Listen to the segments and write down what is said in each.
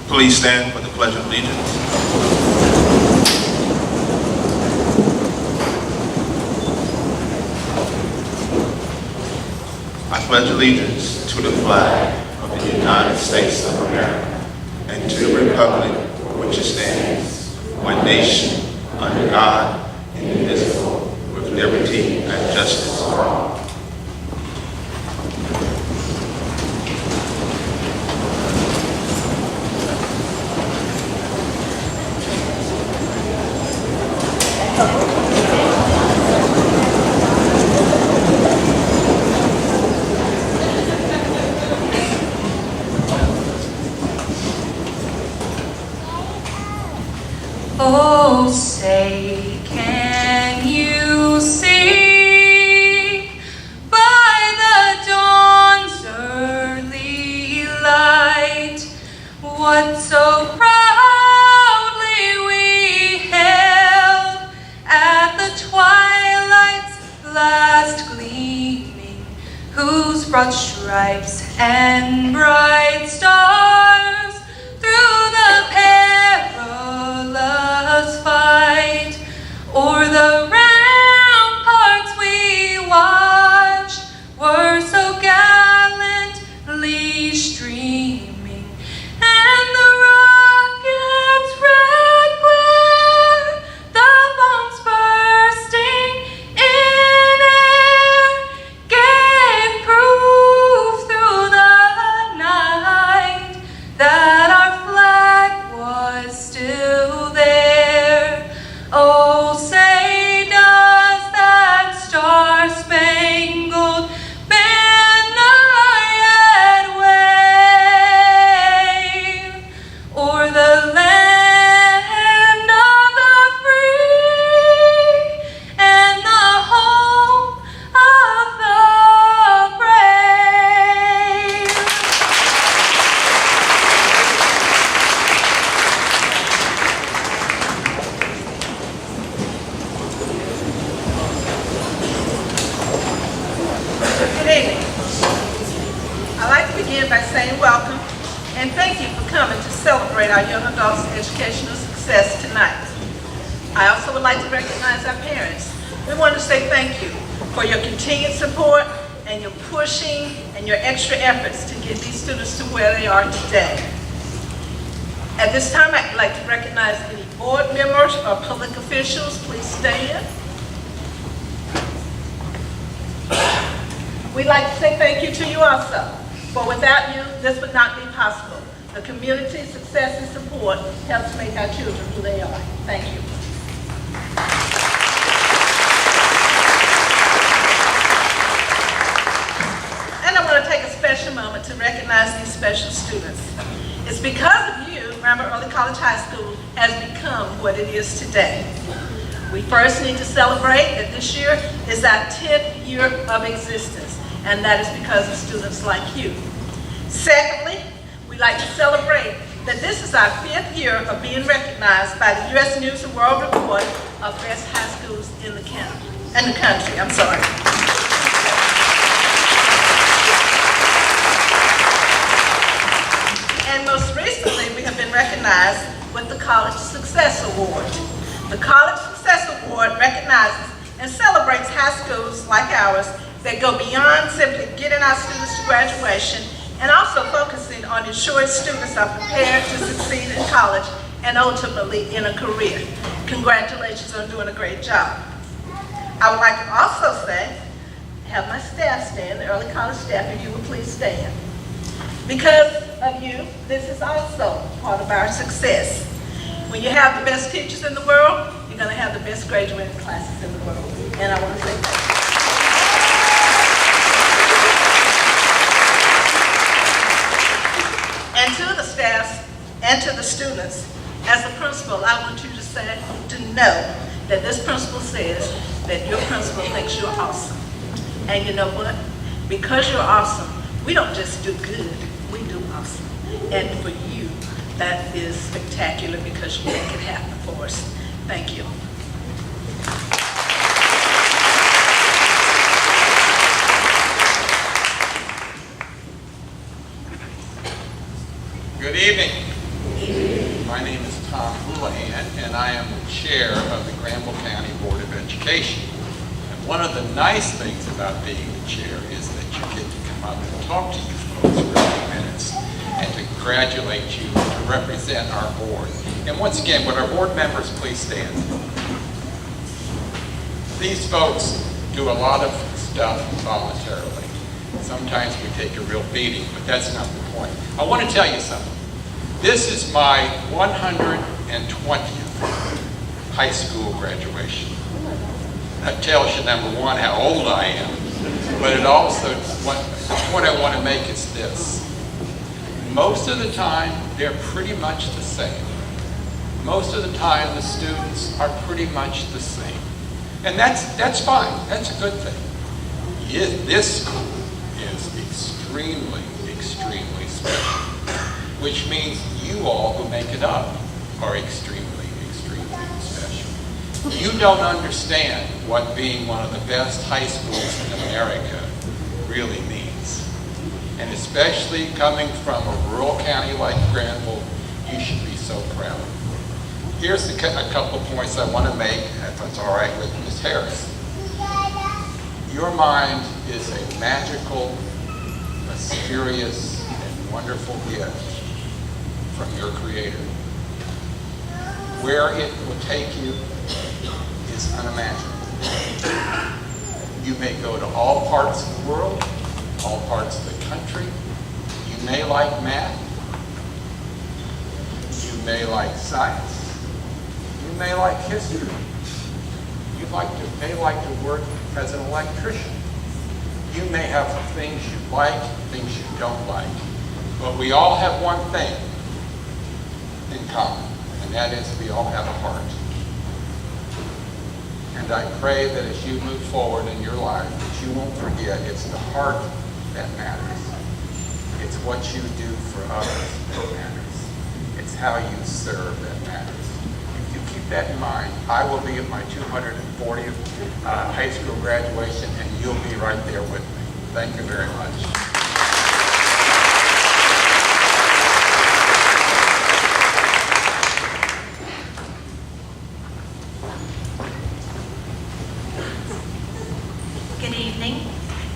Please stand for the Pledge of Allegiance. I pledge allegiance to the flag of the United States of America and to the republic for which it stands, one nation, under God, indivisible, with liberty and justice for all. Oh, say, can you see by the dawn's early light what so proudly we hailed at the twilight's last gleaming, whose broad stripes and bright stars through the perilous fight o'er the ramparts we watched were so gallantly streaming, and the rocket's red glare, the bombs bursting in air, gave proof through the night that our flag was still there. Oh, say does that star-spangled banner yet wave o'er the land of the free and the home of the brave? Good evening. I'd like to begin by saying welcome and thank you for coming to celebrate our young adults' educational success tonight. I also would like to recognize our parents. We want to say thank you for your continued support and your pushing and your extra efforts to get these students to where they are today. At this time, I'd like to recognize any board members or public officials. Please stand. We'd like to say thank you to you also, for without you, this would not be possible. The community success and support helps make our children who they are. Thank you. And I want to take a special moment to recognize these special students. It's because of you, Granville Early College High School has become what it is today. We first need to celebrate that this year is our 10th year of existence, and that is because of students like you. Secondly, we'd like to celebrate that this is our 5th year of being recognized by the U.S. News and World Report of best high schools in the country. I'm sorry. And most recently, we have been recognized with the College Success Award. The College Success Award recognizes and celebrates high schools like ours that go beyond simply getting our students to graduation and also focusing on ensuring students are prepared to succeed in college and ultimately in a career. Congratulations on doing a great job. I would like to also say, have my staff stand, the early college staff, if you would please stand. Because of you, this is also part of our success. When you have the best teachers in the world, you're going to have the best graduating classes in the world. And I want to say thank you. And to the staff and to the students, as a principal, I want you to know that this principal says that your principal thinks you're awesome. And you know what? Because you're awesome, we don't just do good, we do awesome. And for you, that is spectacular because you make it happen for us. Thank you. Good evening. education. And one of the nice things about being the chair is that you get to come up and talk to you folks for a few minutes and to congratulate you to represent our board. And once again, would our board members please stand? These folks do a lot of stuff voluntarily. Sometimes we take a real beating, but that's not the point. I want to tell you something. This is my 120th high school graduation. That tells you, number one, how old I am, but it also, the point I want to make is this. Most of the time, they're pretty much the same. Most of the time, the students are pretty much the same. And that's fine. That's a good thing. This school is extremely, extremely special, which means you all who make it up are extremely, extremely special. You don't understand what being one of the best high schools in America really means. And especially coming from a rural county like Granville, you should be so proud. Here's a couple of points I want to make, if it's all right with Ms. Harris. Your mind is a magical, mysterious, and wonderful gift from your Creator. Where it will take you is unimaginable. You may go to all parts of the world, all parts of the country. You may like math. You may like science. You may like history. You may like to work as an electrician. You may have things you like, things you don't like. But we all have one thing in common, and that is we all have a heart. And I pray that as you move forward in your life, that you won't forget it's the heart that matters. It's what you do for others that matters. It's how you serve that matters. If you keep that in mind, I will be at my 240th high school graduation, and you'll be right there with me. Thank you very much. Good evening.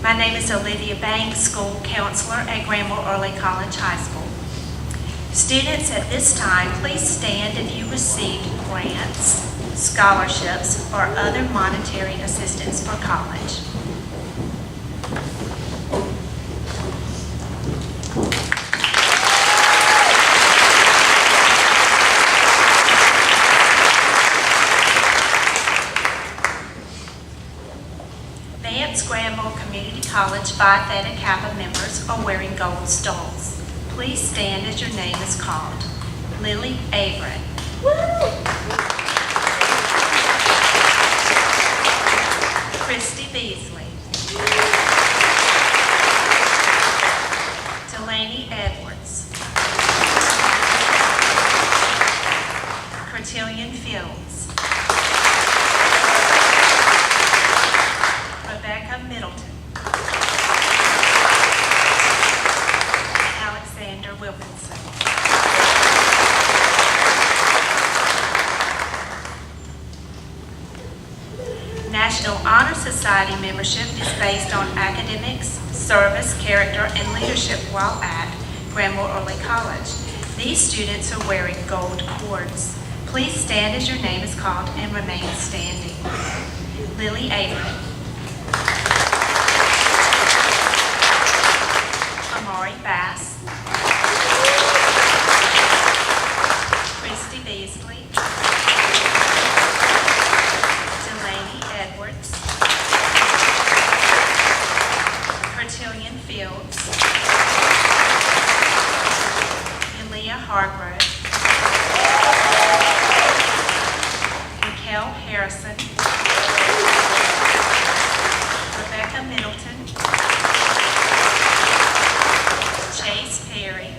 My name is Olivia Banks, school counselor at Granville Early College High School. Students, at this time, please stand if you received grants, scholarships, or other monetary assistance for college. Granville Community College Phi Theta Kappa members are wearing gold stars. Please stand as your name is called. Lily Avery. Christy Beasley. Delaney Edwards. Cotillion Fields. Rebecca Middleton. Alexander Wilkinson. National Honor Society membership is based on academics, service, character, and leadership while at Granville Early College. These students are wearing gold cords. Please stand as your name is called and remain standing. Lily Avery. Amari Bass. Christy Beasley. Delaney Edwards. Cotillion Fields. Elia Hargrove. Mikkel Harrison. Rebecca Middleton. Chase Perry.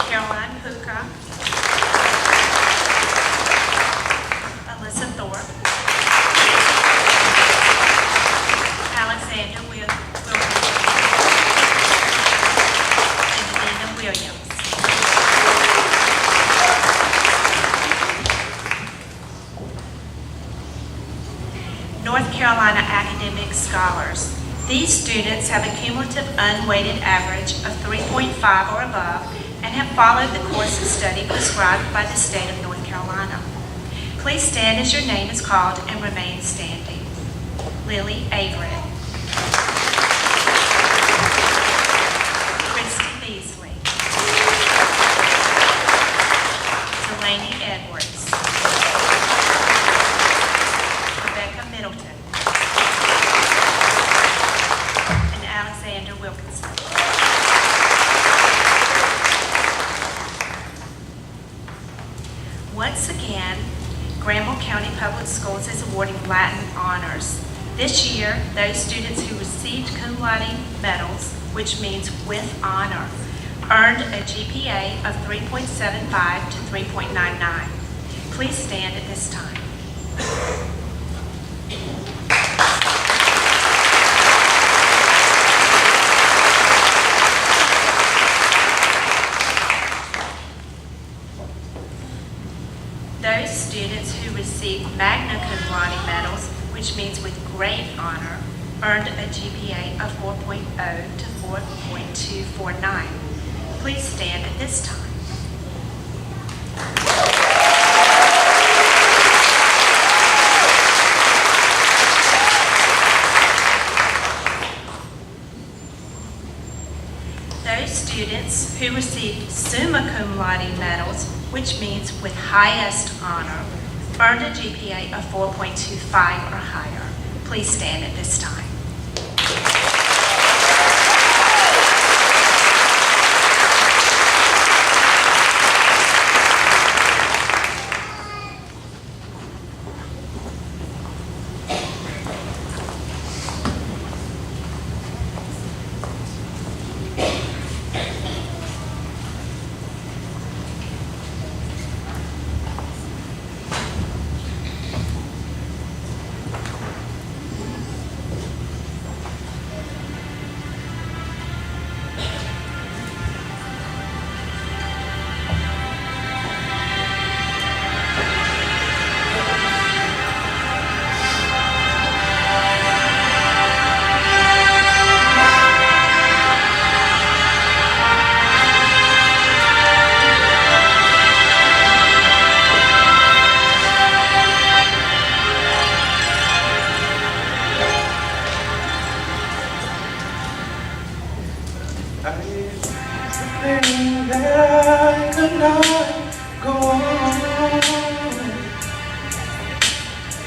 Caroline Puka. Alyssa Thorpe. Alexander Wilkinson. And Dina Williams. North Carolina Academic Scholars. These students have a cumulative unweighted average of 3.5 or above and have followed the course of study prescribed by the state of North Carolina. Please stand as your name is called and remain standing. Lily Avery. Christy Beasley. Delaney Edwards. Rebecca Middleton. And Alexander Wilkinson. Once again, Granville County Public Schools is awarding Latin honors. This year, those students who received cum laude medals, which means with honor, earned a GPA of 3.75 to 3.99. Please stand at this time. Those students who received magna cum laude medals, which means with great honor, earned a GPA of 4.0 to 4.249. Please stand at this time. Those students who received summa cum laude medals, which means with highest honor, earned a GPA of 4.25 or higher. Please stand at this time. I could not go on.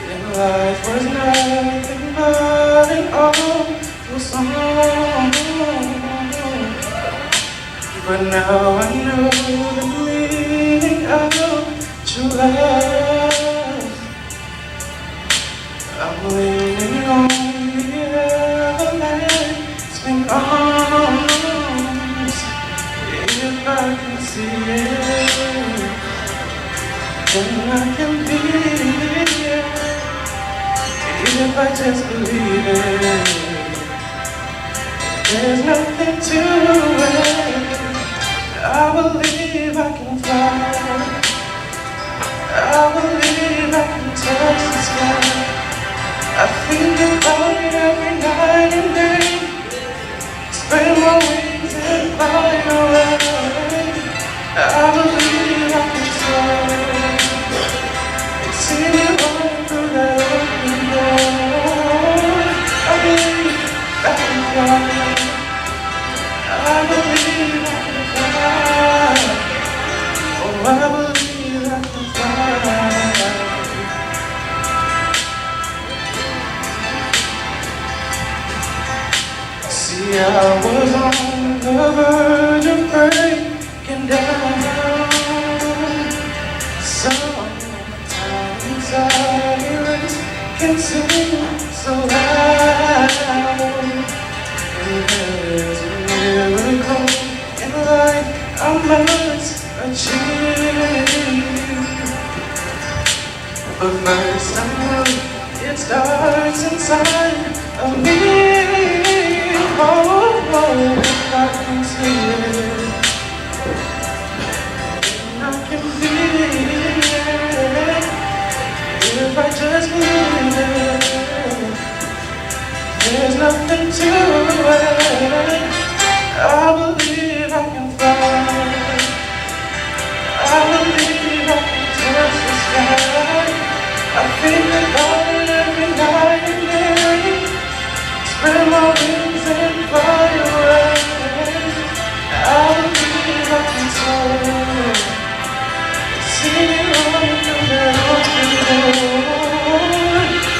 And life was nothing but an awful song. But now I know the meaning of true love. I'm leaning on the everlasting arms. If I can see it, then I can be it. If I just believe it, there's nothing to it. I believe I can fly. I believe I can touch the sky. I think about it every night and day. Spread my wings and fly away. I believe I can fly. See me running through that open door. I believe I can fly. I believe I can fly. Oh, I believe I can fly. See, I was on the verge of breaking down. Sometimes silence can sing so loud. And there's a miracle in life I must achieve. But first I know it starts inside of me. Oh, if I can see it, then I can feel it. If I just believe it, There's nothing to it. I believe I can fly. I believe I can touch the sky. I think about it every night and day. Spread my wings and fly away. I believe I can soar. See me running through that open door.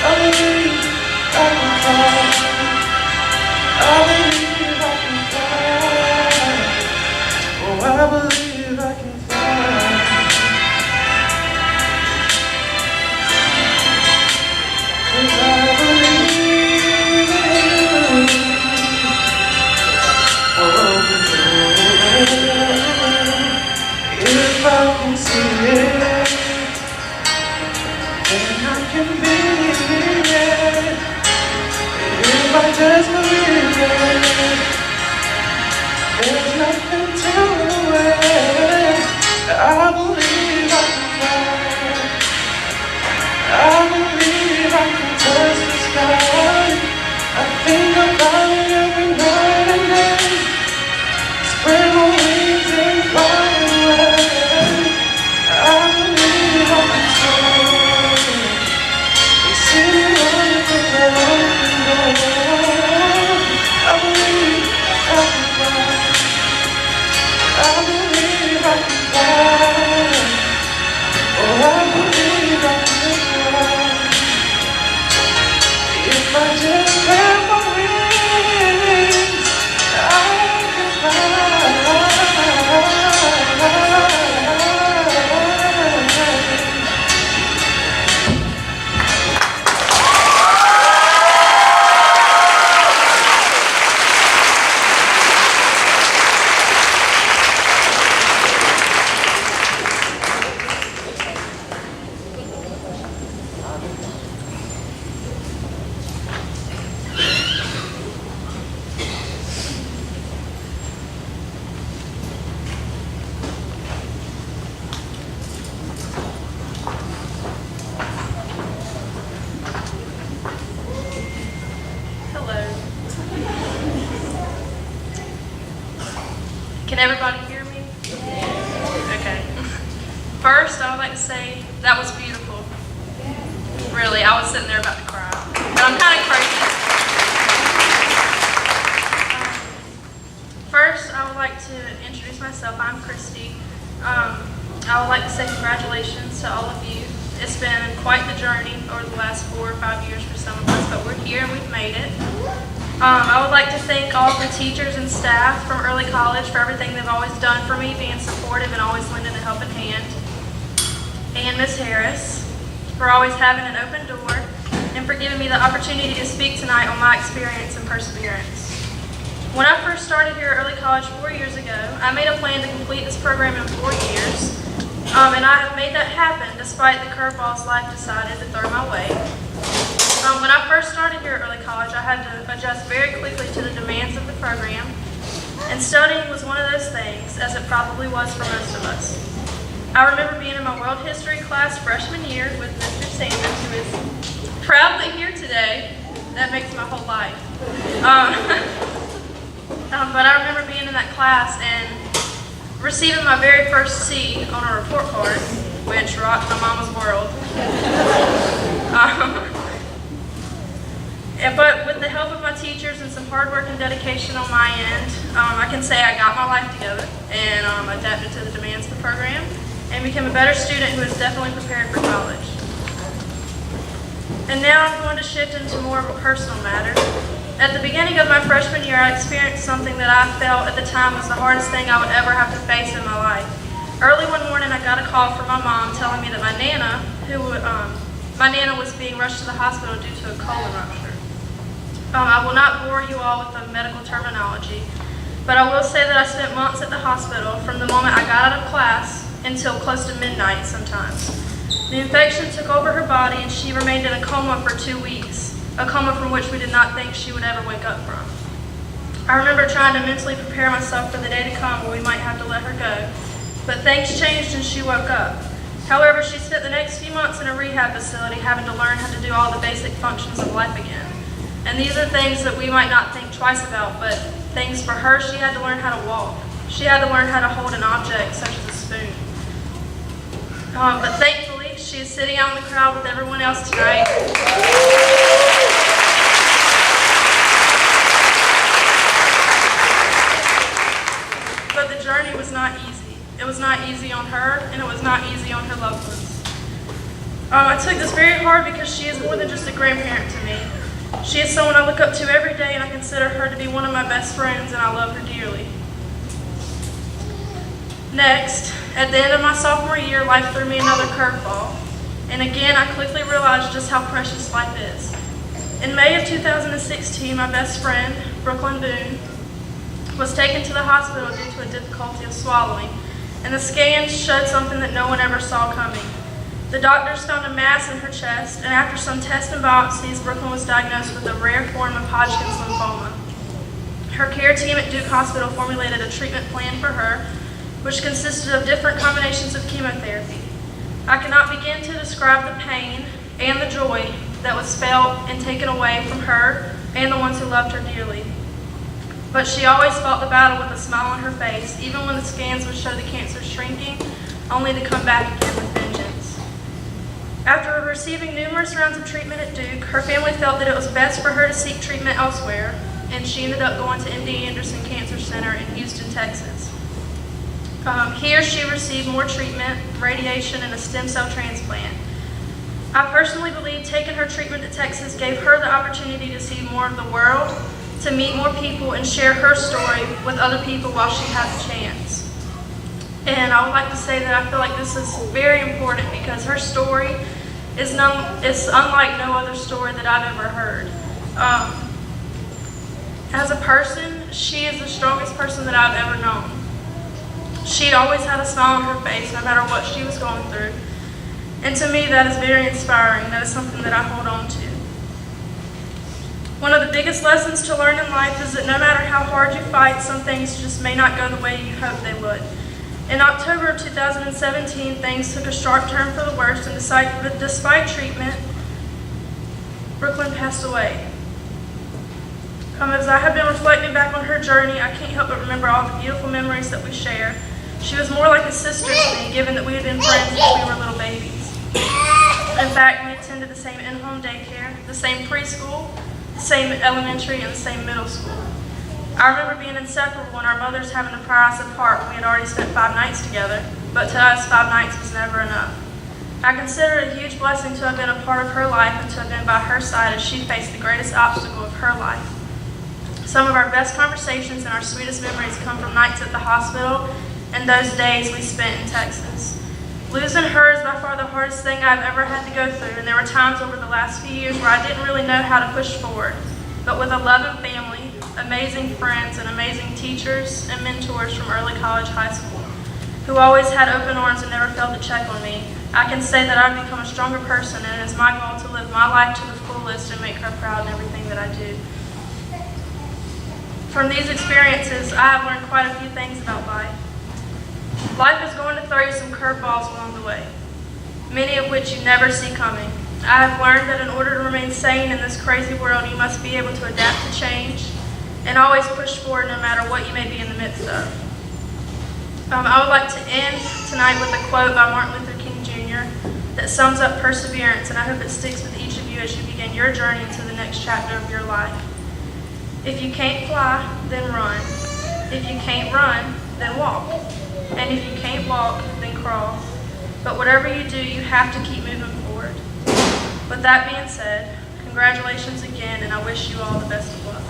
I believe I can fly. I believe I can fly. Oh, I believe I can fly. 'Cause I believe in you. Oh, if I can see it, then I can be it. If I just believe it, there's nothing to it. I believe I can fly. I believe I can touch the sky. I think about it every night and day. Spread my wings and fly away. I believe I can soar. You see me running through that open door. I believe I can fly. I believe I can fly. Oh, I believe I can fly. If I just have my wings, I can fly. Hello. Can everybody hear me? Okay. First, I would like to say that was beautiful. Really, I was sitting there about to cry. But I'm kind of crazy. First, I would like to introduce myself. I'm Christy. I would like to say congratulations to all of you. It's been quite the journey over the last 4 or 5 years for some of us, but we're here and we've made it. I would like to thank all of the teachers and staff from early college for everything they've always done for me, being supportive and always lending a helping hand. And Ms. Harris for always having an open door and for giving me the opportunity to speak tonight on my experience and perseverance. When I first started here at early college 4 years ago, I made a plan to complete this program in 4 years. And I have made that happen despite the curveballs life decided to throw my way. When I first started here at early college, I had to adjust very quickly to the demands of the program. And studying was one of those things, as it probably was for most of us. I remember being in my world history class freshman year with Mr. Sanders, who is proudly here today. That makes my whole life. But I remember being in that class and receiving my very first C on a report card, which rocked my mama's world. But with the help of my teachers and some hard work and dedication on my end, I can say I got my life together and adapted to the demands of the program and became a better student who is definitely prepared for college. And now I'm going to shift into more of a personal matter. At the beginning of my freshman year, I experienced something that I felt at the time was the hardest thing I would ever have to face in my life. Early one morning, I got a call from my mom telling me that my Nana was being rushed to the hospital due to a colon rupture. I will not bore you all with the medical terminology, but I will say that I spent months at the hospital from the moment I got out of class until close to midnight sometimes. The infection took over her body and she remained in a coma for 2 weeks, a coma from which we did not think she would ever wake up from. I remember trying to mentally prepare myself for the day to come where we might have to let her go, but things changed and she woke up. However, she spent the next few months in a rehab facility having to learn how to do all the basic functions of life again. And these are things that we might not think twice about, but things for her, she had to learn how to walk. She had to learn how to hold an object such as a spoon. But thankfully, she is sitting out in the crowd with everyone else tonight. But the journey was not easy. It was not easy on her, and it was not easy on her loved ones. I took this very hard because she is more than just a grandparent to me. She is someone I look up to every day, and I consider her to be one of my best friends, and I love her dearly. Next, at the end of my sophomore year, life threw me another curveball. And again, I quickly realized just how precious life is. In May of 2016, my best friend, Brooklyn Boone, was taken to the hospital due to a difficulty of swallowing, and the scans showed something that no one ever saw coming. The doctors found a mass in her chest, and after some tests and biopsies, Brooklyn was diagnosed with a rare form of Hodgkin's lymphoma. Her care team at Duke Hospital formulated a treatment plan for her, which consisted of different combinations of chemotherapy. I cannot begin to describe the pain and the joy that was felt and taken away from her and the ones who loved her dearly. But she always fought the battle with a smile on her face, even when the scans would show the cancer shrinking, only to come back again with vengeance. After receiving numerous rounds of treatment at Duke, her family felt that it was best for her to seek treatment elsewhere, and she ended up going to MD Anderson Cancer Center in Houston, Texas. Here she received more treatment, radiation, and a stem cell transplant. I personally believe taking her treatment to Texas gave her the opportunity to see more of the world, to meet more people, and share her story with other people while she had the chance. And I would like to say that I feel like this is very important because her story is unlike no other story that I've ever heard. As a person, she is the strongest person that I've ever known. She always had a smile on her face no matter what she was going through. And to me, that is very inspiring. That is something that I hold on to. One of the biggest lessons to learn in life is that no matter how hard you fight, some things just may not go the way you hoped they would. In October of 2017, things took a sharp turn for the worse, and despite treatment, Brooklyn passed away. As I have been reflecting back on her journey, I can't help but remember all the beautiful memories that we share. She was more like a sister to me, given that we had been friends since we were little babies. In fact, we attended the same in-home daycare, the same preschool, the same elementary, and the same middle school. I remember being inseparable and our mothers having to pry us apart when we had already spent 5 nights together, but to us, 5 nights was never enough. I consider it a huge blessing to have been a part of her life and to have been by her side as she faced the greatest obstacle of her life. Some of our best conversations and our sweetest memories come from nights at the hospital and those days we spent in Texas. Losing her is by far the hardest thing I've ever had to go through, and there were times over the last few years where I didn't really know how to push forward. But with a loving family, amazing friends, and amazing teachers and mentors from early college, high school, who always had open arms and never failed to check on me, I can say that I've become a stronger person, and it is my goal to live my life to the fullest and make her proud in everything that I do. From these experiences, I have learned quite a few things about life. Life is going to throw you some curveballs along the way, many of which you never see coming. I have learned that in order to remain sane in this crazy world, you must be able to adapt to change and always push forward no matter what you may be in the midst of. I would like to end tonight with a quote by Martin Luther King Jr. that sums up perseverance, and I hope it sticks with each of you as you begin your journey into the next chapter of your life. If you can't fly, then run. If you can't run, then walk. And if you can't walk, then crawl. But whatever you do, you have to keep moving forward. With that being said, congratulations again, and I wish you all the best of luck.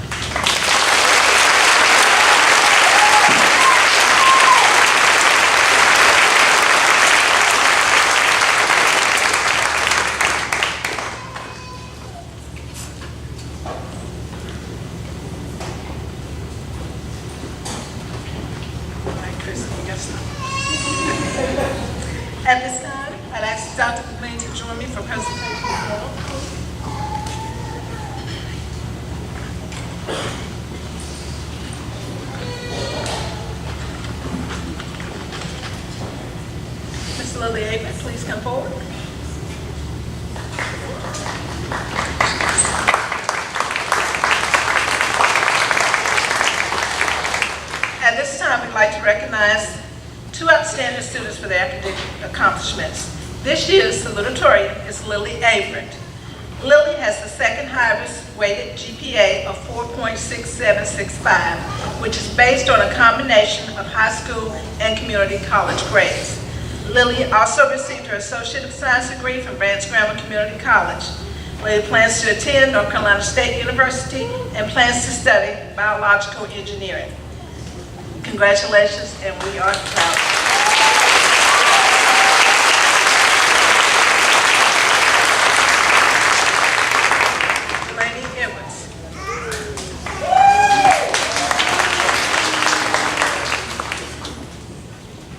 At this time, I'd ask Dr. McLean to join me for presentation. recognize two outstanding students for their academic accomplishments. This year's salutatorian is Lily Averett. Lily has the second highest weighted GPA of 4.6765, which is based on a combination of high school and community college grades. Lily also received her Associate of Science degree from Granville Community College. Lily plans to attend North Carolina State University and plans to study biological engineering. Congratulations, and we are proud.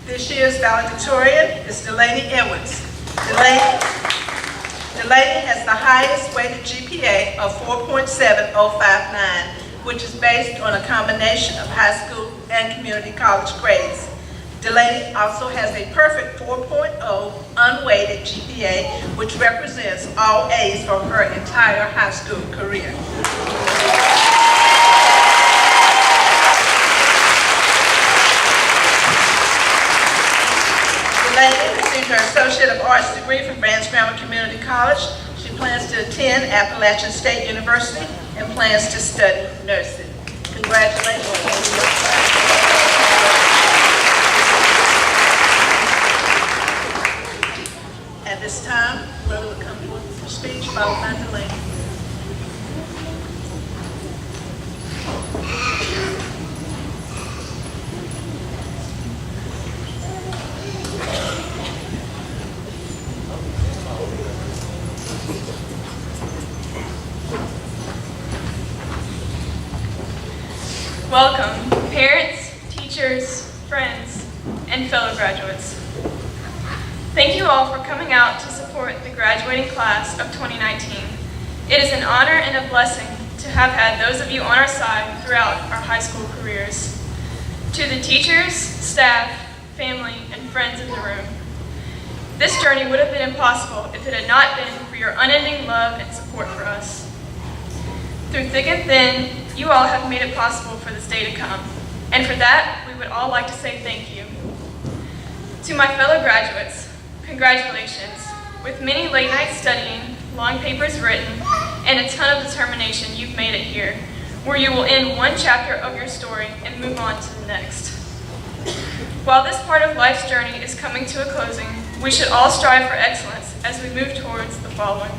This year's Salutatorian is Delaney Edwards. Delaney has the highest weighted GPA of 4.7059, which is based on a combination of high school and community college grades. Delaney also has a perfect 4.0 unweighted GPA, which represents all A's from her entire high school career. Delaney received her Associate of Arts degree from Granville Community College. She plans to attend Appalachian State University and plans to study nursing. Congratulations. At this time, Lily will come forward for speech, followed by Delaney. Welcome, parents, teachers, friends, and fellow graduates. Thank you all for coming out to support the graduating class of 2019. It is an honor and a blessing to have had those of you on our side throughout our high school careers. To the teachers, staff, family, and friends in the room, this journey would have been impossible if it had not been for your unending love and support for us. Through thick and thin, you all have made it possible for this day to come, and for that, we would all like to say thank you. To my fellow graduates, congratulations. With many late nights studying, long papers written, and a ton of determination, you've made it here, where you will end one chapter of your story and move on to the next. While this part of life's journey is coming to a closing, we should all strive for excellence as we move towards the following.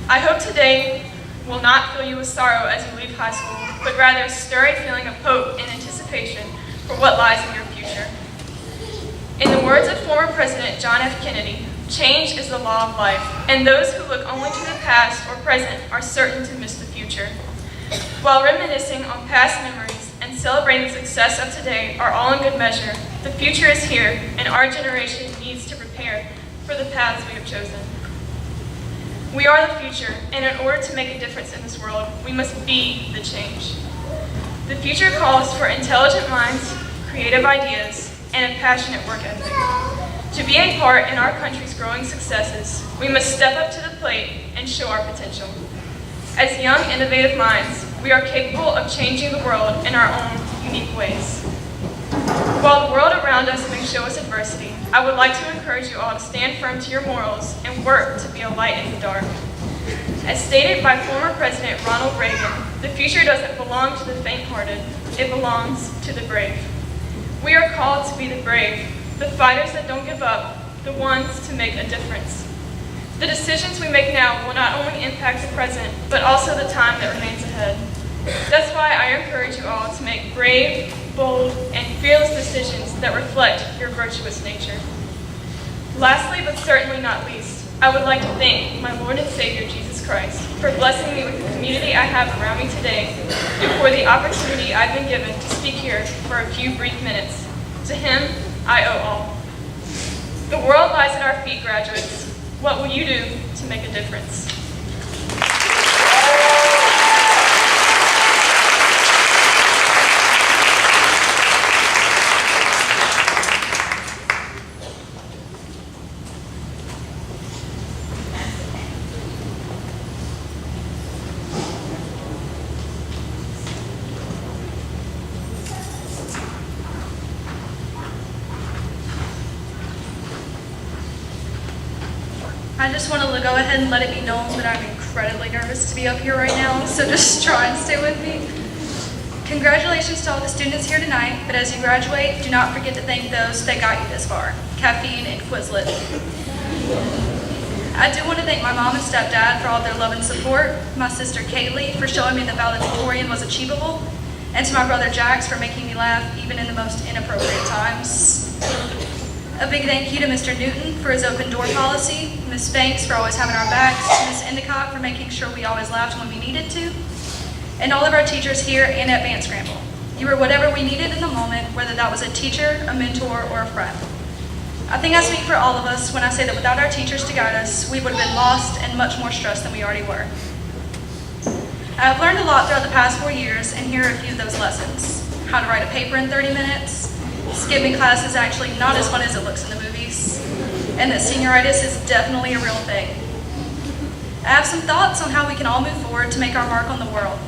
I hope today will not fill you with sorrow as you leave high school, but rather stir a feeling of hope and anticipation for what lies in your future. In the words of former President John F. Kennedy, change is the law of life, and those who look only to the past or present are certain to miss the future. While reminiscing on past memories and celebrating the success of today are all in good measure, the future is here, and our generation needs to prepare for the paths we have chosen. We are the future, and in order to make a difference in this world, we must be the change. The future calls for intelligent minds, creative ideas, and a passionate work ethic. To be a part in our country's growing successes, we must step up to the plate and show our potential. As young, innovative minds, we are capable of changing the world in our own unique ways. While the world around us may show us adversity, I would like to encourage you all to stand firm to your morals and work to be a light in the dark. As stated by former President Ronald Reagan, the future doesn't belong to the faint-hearted, it belongs to the brave. We are called to be the brave, the fighters that don't give up, the ones to make a difference. The decisions we make now will not only impact the present, but also the time that remains ahead. That's why I encourage you all to make brave, bold, and fearless decisions that reflect your virtuous nature. Lastly, but certainly not least, I would like to thank my Lord and Savior, Jesus Christ, for blessing me with the community I have around me today, and for the opportunity I've been given to speak here for a few brief minutes. To Him, I owe all. The world lies at our feet, graduates. What will you do to make a difference? I just want to go ahead and let it be known that I'm incredibly nervous to be up here right now, so just try and stay with me. Congratulations to all the students here tonight, but as you graduate, do not forget to thank those that got you this far, Caffeine and Quizlet. I do want to thank my mom and stepdad for all their love and support, my sister Kaylee for showing me that Salutatorian was achievable, and to my brother Jax for making me laugh even in the most inappropriate times. A big thank you to Mr. Newton for his open door policy, Ms. Banks for always having our backs, Ms. Endicott for making sure we always laughed when we needed to, and all of our teachers here and at Vance Granville. You were whatever we needed in the moment, whether that was a teacher, a mentor, or a friend. I think I speak for all of us when I say that without our teachers to guide us, we would have been lost and much more stressed than we already were. I've learned a lot throughout the past 4 years, and here are a few of those lessons. How to write a paper in 30 minutes, skipping class is actually not as fun as it looks in the movies, and that senioritis is definitely a real thing. I have some thoughts on how we can all move forward to make our mark on the world.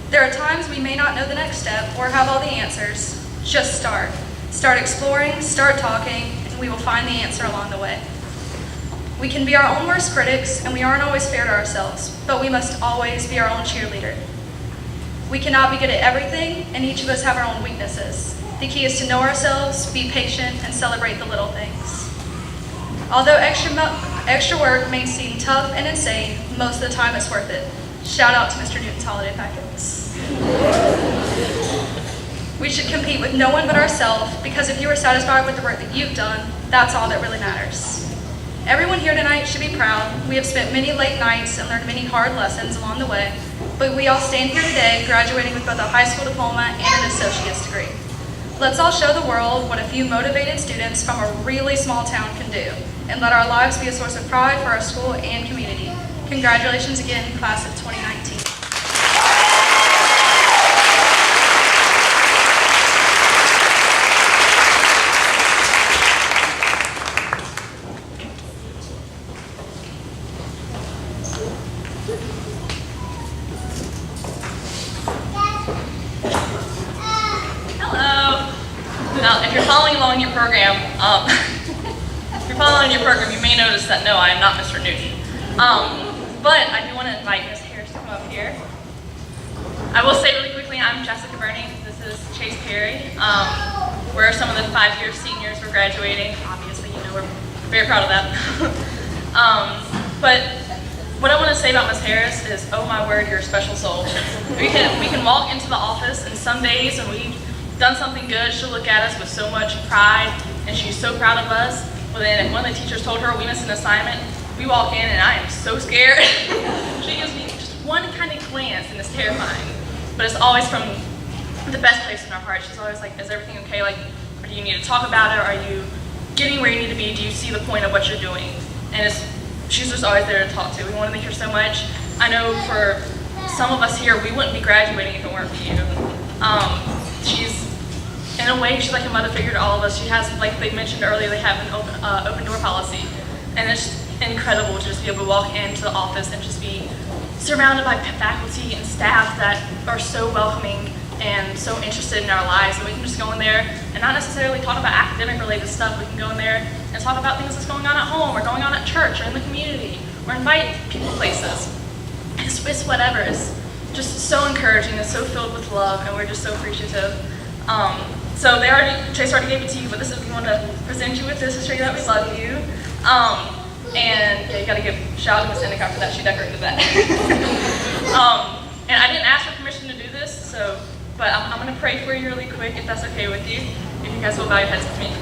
There are times we may not know the next step or have all the answers. Just start. Start exploring, start talking, and we will find the answer along the way. We can be our own worst critics, and we aren't always fair to ourselves, but we must always be our own cheerleader. We cannot be good at everything, and each of us have our own weaknesses. The key is to know ourselves, be patient, and celebrate the little things. Although extra work may seem tough and insane, most of the time it's worth it. Shout out to Mr. Newton's holiday packets. We should compete with no one but ourselves, because if you are satisfied with the work that you've done, that's all that really matters. Everyone here tonight should be proud. We have spent many late nights and learned many hard lessons along the way, but we all stand here today graduating with both a high school diploma and an associate's degree. Let's all show the world what a few motivated students from a really small town can do, and let our lives be a source of pride for our school and community. Congratulations again, class of 2019. Now, if you're following along your program, you may notice that no, I am not Mr. Newton. But I do want to invite Ms. Harris to come up here. I will say really quickly, I'm Jessica Burney. This is Chase Perry. We're some of the 5-year seniors we're graduating. Obviously, you know, we're very proud of that. But what I want to say about Ms. Harris is, oh my word, you're a special soul. We can walk into the office, and some days when we've done something good, she'll look at us with so much pride, and she's so proud of us. But then if one of the teachers told her we missed an assignment, we walk in and I am so scared. She gives me just one kind of glance and it's terrifying. But it's always from the best place in our heart. She's always like, is everything okay? Like, or do you need to talk about it? Are you getting where you need to be? Do you see the point of what you're doing? And she's just always there to talk to. We want to thank her so much. I know for some of us here, we wouldn't be graduating if it weren't for you. She's, in a way, she's like a mother figure to all of us. She has, like they mentioned earlier, they have an open door policy. And it's incredible to just be able to walk into the office and just be surrounded by faculty and staff that are so welcoming and so interested in our lives. And we can just go in there and not necessarily talk about academic related stuff. We can go in there and talk about things that's going on at home or going on at church or in the community or invite people places. It's whatever. It's just so encouraging. It's so filled with love, and we're just so appreciative. So Chase already gave it to you, but this is, we want to present you with this to show you that we love you. And yeah, you gotta give a shout out to Ms. Endicott for that. She decorated that. And I didn't ask for permission to do this, but I'm gonna pray for you really quick, if that's okay with you. If you guys will bow your heads with me.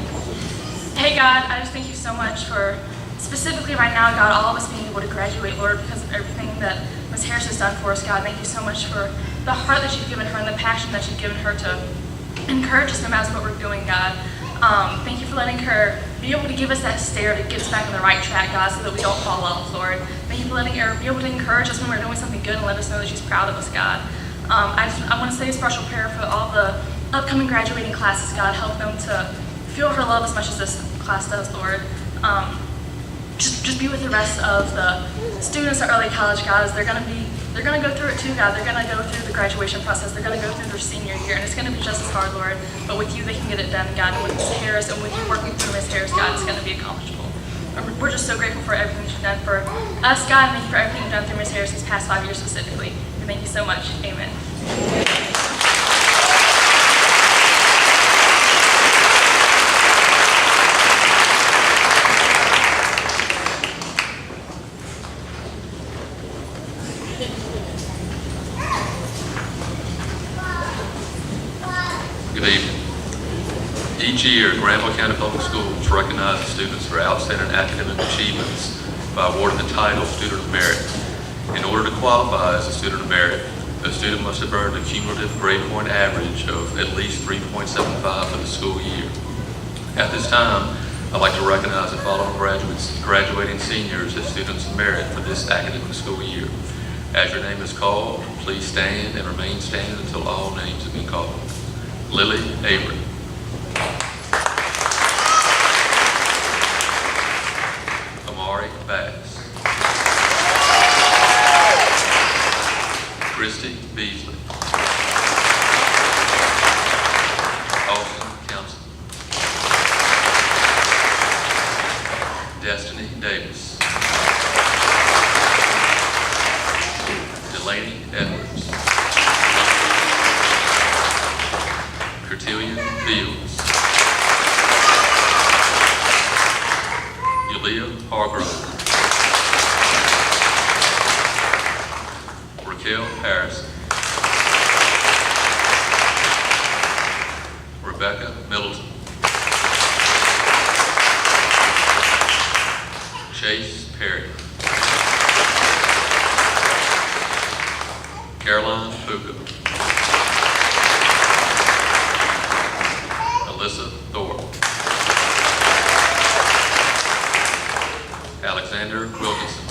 Hey God, I just thank you so much for, specifically right now, God, all of us being able to graduate, Lord, because of everything that Ms. Harris has done for us, God. Thank you so much for the heart that you've given her and the passion that you've given her to encourage us no matter what we're doing, God. Thank you for letting her be able to give us that stare to get us back on the right track, God, so that we don't fall off, Lord. Thank you for letting her be able to encourage us when we're doing something good and let us know that she's proud of us, God. I want to say a special prayer for all the upcoming graduating classes, God. Help them to feel her love as much as this class does, Lord. Just be with the rest of the students at early college, God, as they're gonna go through it too, God. They're gonna go through the graduation process. They're gonna go through their senior year, and it's gonna be just as hard, Lord. But with you, they can get it done, God. And with Ms. Harris and with you working through Ms. Harris, God, it's gonna be accomplishable. we're just so grateful for everything that you've done for us, God, and thank you for everything you've done through Ms. Harris these past 5 years specifically. And thank you so much. Amen. Good evening. Each year, Granville County Public Schools recognizes students for outstanding academic achievements by awarding the title Student of Merit. In order to qualify as a Student of Merit, a student must have earned a cumulative grade point average of at least 3.75 for the school year. At this time, I'd like to recognize the following graduating seniors as Students of Merit for this academic school year. As your name is called, please stand and remain standing until all names have been called. Lily Avery. Amari Bass. Christy Beasley. Austin Council. Destiny Davis. Delaney Edwards. Cortelia Fields. Yulia Hargrove. Raquel Harrison. Rebecca Middleton. Chase Perry. Caroline Fuga. Alyssa Thorpe. Alexander Wilkinson.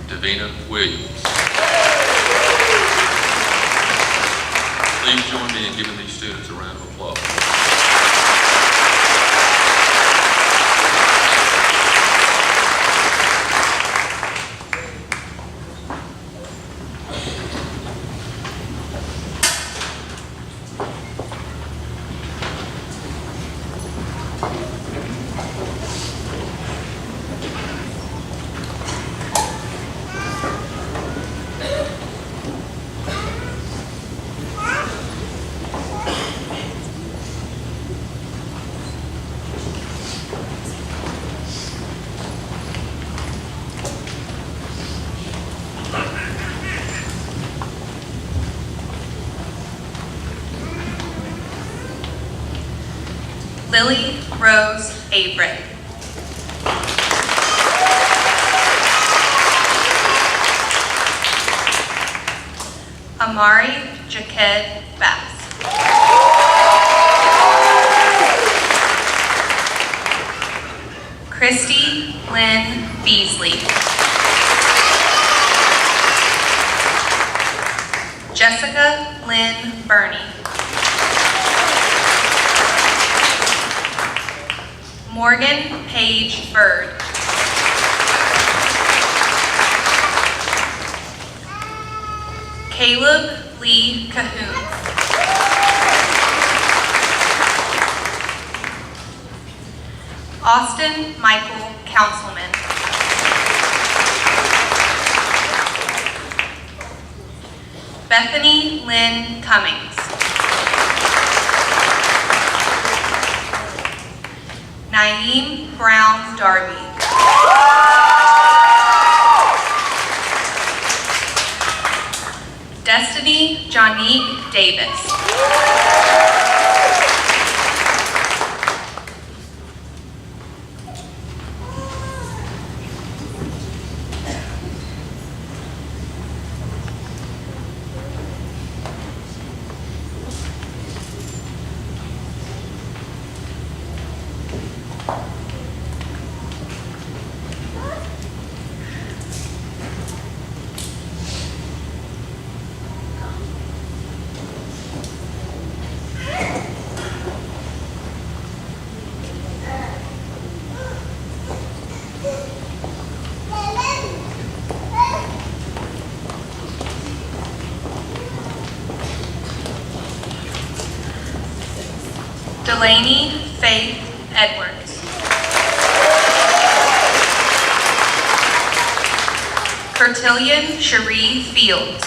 Davina Williams. Please join me in giving these students a round of applause. Lily Rose Avery. Amari Jaked Bass. Christy Lynn Beasley. Jessica Lynn Burney. Morgan Paige Bird. Caleb Lee Cahoon. Austin Michael Councilman. Bethany Lynn Cummings. Naeem Brown Darby. Destiny Jonique Davis. Delaney Faith Edwards. Curtillion Cherie Fields.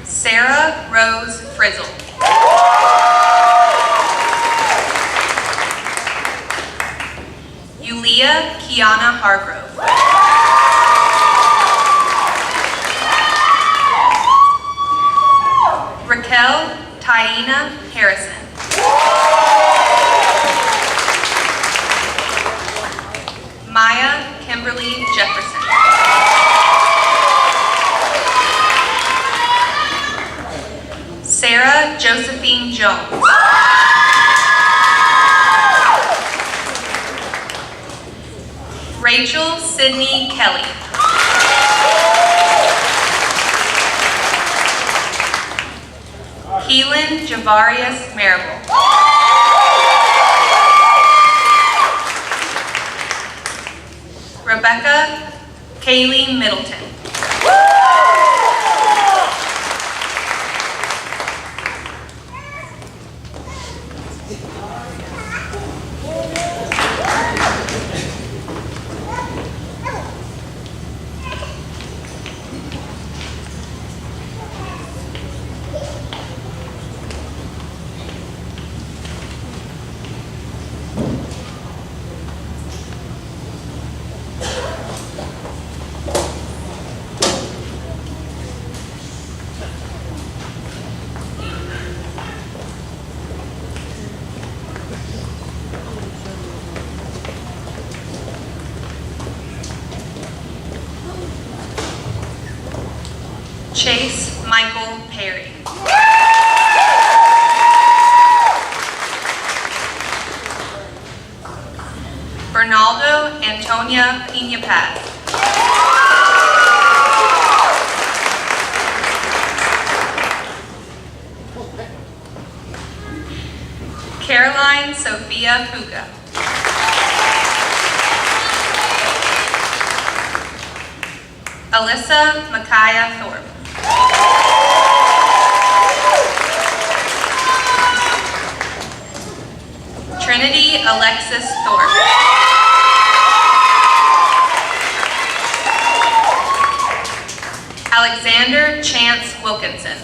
Sarah Rose Frizzle. Yulia Kiana Hargrove. Raquel Taina Harrison. Maya Kimberly Jefferson. Sarah Josephine Jones. Rachel Sydney Kelly. Keelan Javarius Marable. Rebecca Kaylee Middleton. Chase Michael Perry. Bernaldo Antonia Pina Paz. Caroline Sophia Puga. Alyssa Micaiah Thorpe. Trinity Alexis Thorpe. Alexander Chance Wilkinson.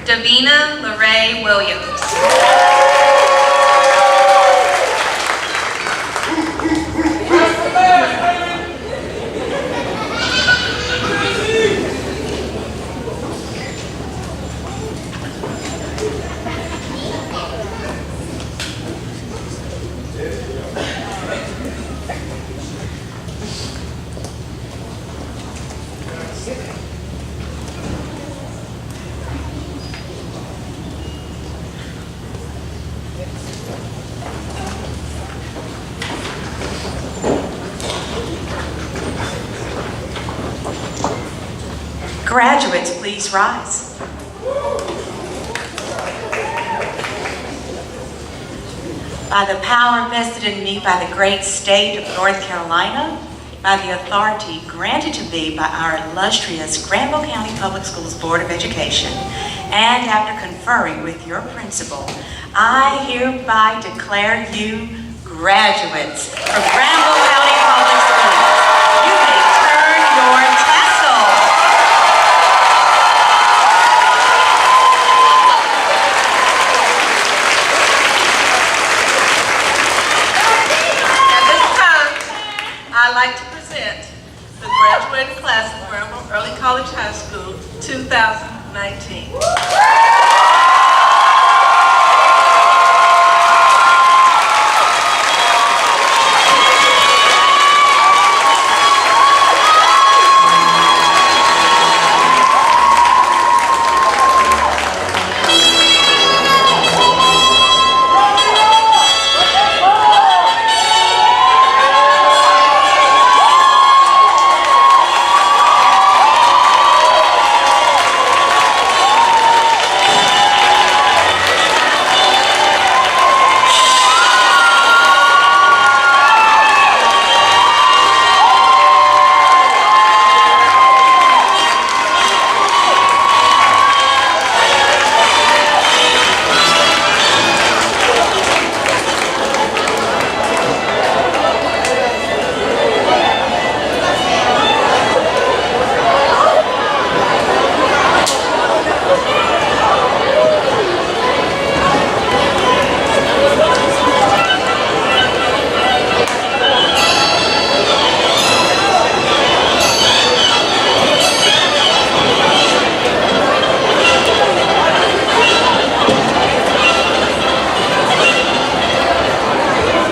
Davina LaRae Williams. Graduates, please rise. By the power vested in me by the great state of North Carolina, by the authority granted to me by our illustrious Granville County Public Schools Board of Education, and after conferring with your principal, I hereby declare you graduates from Granville County Public Schools. You may turn your tassel. At this time, I'd like to present the graduating class of Granville Early College High School 2019.